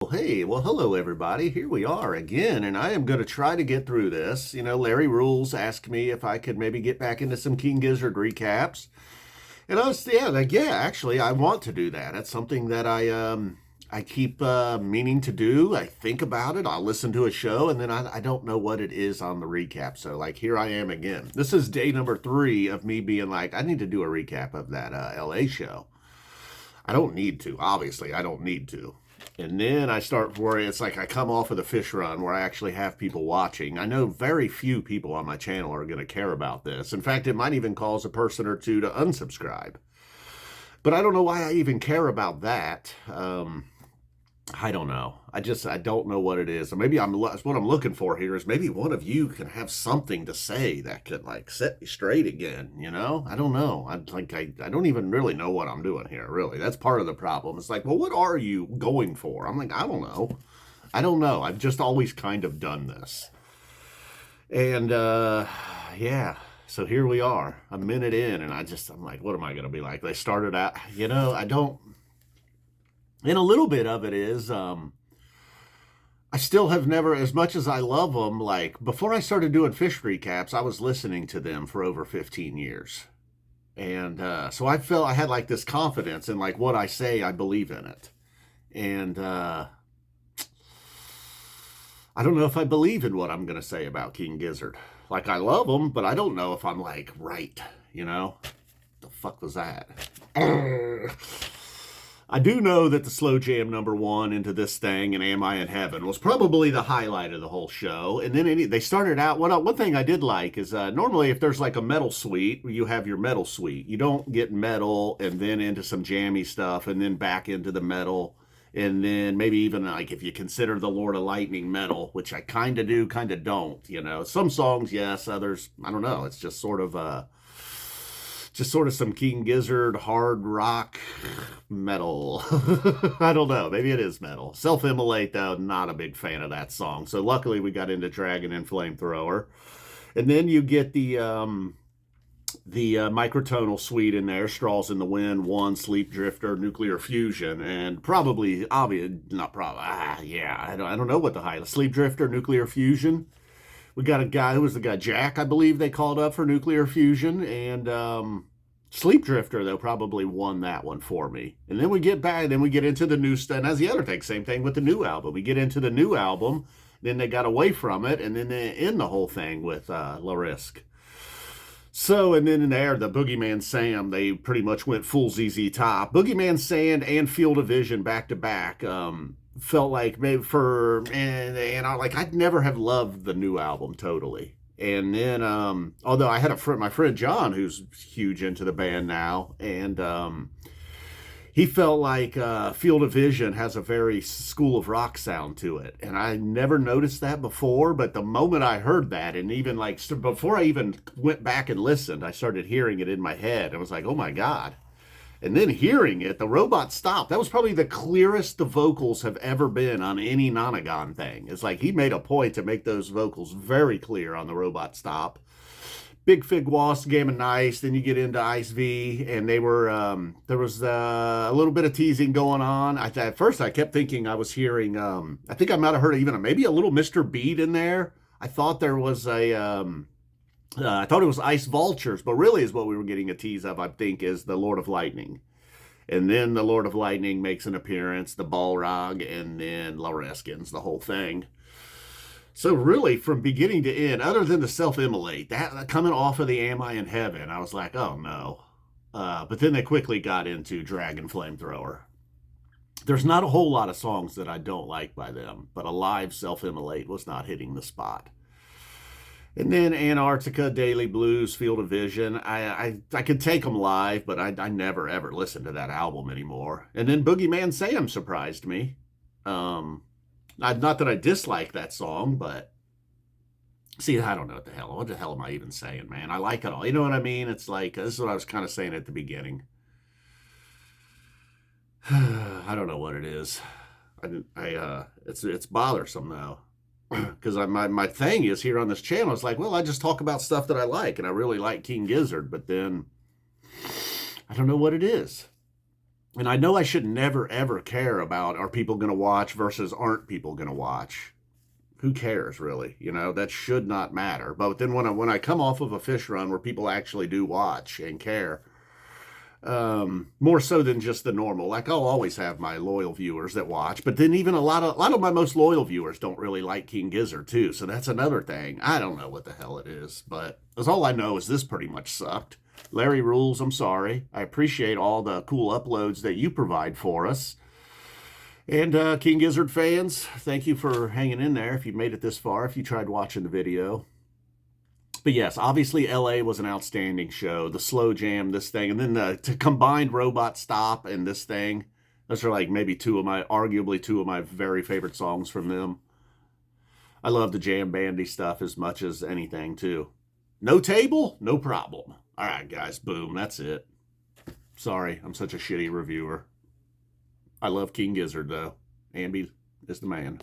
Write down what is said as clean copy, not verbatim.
Well, hey, well, hello, everybody. Here we are again, and I am going to try to get through this. You know, Larry Rules asked me if I could maybe get back into some King Gizzard recaps. And actually, I want to do that. That's something that I keep meaning to do. I think about it. I'll listen to a show, and then I don't know what it is on the recap. So, like, here I am again. This is day number 3 of me being like, I need to do a recap of that LA show. I don't need to. Obviously, I don't need to. And then I start worrying. It's like I come off of the fish run where I actually have people watching. I know very few people on my channel are going to care about this. In fact, it might even cause a person or two to unsubscribe. But I don't know why I even care about that. I don't know. I don't know what it is. Or maybe what I'm looking for here is maybe one of you can have something to say that could like set me straight again. You know, I don't know. I don't even really know what I'm doing here. Really, that's part of the problem. It's like, well, what are you going for? I'm like, I don't know. I don't know. I've just always kind of done this. And yeah. So here we are, a minute in, and I'm like, what am I going to be like? They started out, I don't. And a little bit of it is, I still have never, as much as I love them, like before I started doing fish recaps, I was listening to them for over 15 years. And so I felt I had like this confidence in like what I say, I believe in it. And I don't know if I believe in what I'm going to say about King Gizzard. Like I love them, but I don't know if I'm like, right, The fuck was that? I do know that the slow jam number 1 into this thing and Am I in Heaven was probably the highlight of the whole show. And then they started out, one thing I did like is normally if there's like a metal suite, you have your metal suite. You don't get metal and then into some jammy stuff and then back into the metal. And then maybe even like if you consider the Lord of Lightning metal, which I kind of do, kind of don't, Some songs, yes, others, I don't know. It's just sort of some King Gizzard hard rock metal. I don't know. Maybe it is metal. Self-Immolate, though, not a big fan of that song. So luckily we got into Dragon and Flamethrower. And then you get the microtonal suite in there, Straws in the Wind, One, Sleep Drifter, Nuclear Fusion, and probably, obvious, not probably, I don't know what the highlight, Sleep Drifter, Nuclear Fusion. We got a guy who was the guy, Jack, I believe they called up for Nuclear Fusion, and Sleep Drifter, though, probably won that one for me. And then we get back, then we get into the new stuff, and that's the other thing, same thing with the new album. We get into the new album, then they got away from it, and then they end the whole thing with La Risque. So, and then in there, the Boogeyman Sam, they pretty much went full ZZ Top. Boogeyman Sand and Field of Vision back to back. Felt like maybe and I'd never have loved the new album totally. And then, although I had my friend John, who's huge into the band now, and he felt like Field of Vision has a very School of Rock sound to it. And I never noticed that before, but the moment I heard that, and even like before I even went back and listened, I started hearing it in my head. I was like, oh my God. And then hearing it, the robot stopped. That was probably the clearest the vocals have ever been on any Nonagon thing. It's like he made a point to make those vocals very clear on the robot stop. Big Fig Wasp, Game of Nice, then you get into Ice V, and they were, there was a little bit of teasing going on. At first I kept thinking I was hearing, I think I might have heard even maybe a little Mr. Beat in there. I thought there was I thought it was Ice Vultures, but really is what we were getting a tease of, I think, is the Lord of Lightning. And then the Lord of Lightning makes an appearance, the Balrog, and then La Risque's, the whole thing. So really, from beginning to end, other than the Self-Immolate, that coming off of the Am I in Heaven, I was like, oh no. But then they quickly got into Dragon Flamethrower. There's not a whole lot of songs that I don't like by them, but a live Self-Immolate was not hitting the spot. And then Antarctica, Daily Blues, Field of Vision. I could take them live, but I never, ever listened to that album anymore. And then Boogeyman Sam surprised me. Not that I dislike that song, but see, I don't know what the hell am I even saying, man? I like it all. You know what I mean? It's like, this is what I was kind of saying at the beginning. I don't know what it is. It's bothersome though. Because my thing is here on this channel, it's like, well, I just talk about stuff that I like, and I really like King Gizzard, but then I don't know what it is. And I know I should never, ever care about are people going to watch versus aren't people going to watch. Who cares, really? You know, that should not matter. But then when I come off of a fish run where people actually do watch and care, more so than just the normal. Like I'll always have my loyal viewers that watch, but then even a lot of my most loyal viewers don't really like King Gizzard too. So that's another thing. I don't know what the hell it is, but that's all I know is this pretty much sucked. Larry rules. I'm sorry. I appreciate all the cool uploads that you provide for us. And King Gizzard fans, thank you for hanging in there if you made it this far, if you tried watching the video. But yes, obviously LA was an outstanding show. The slow jam, this thing, and then the combined Robot Stop and this thing. Those are like maybe arguably two of my very favorite songs from them. I love the jam bandy stuff as much as anything too. No table? No problem. All right, guys, boom, that's it. Sorry, I'm such a shitty reviewer. I love King Gizzard though. Ambi is the man.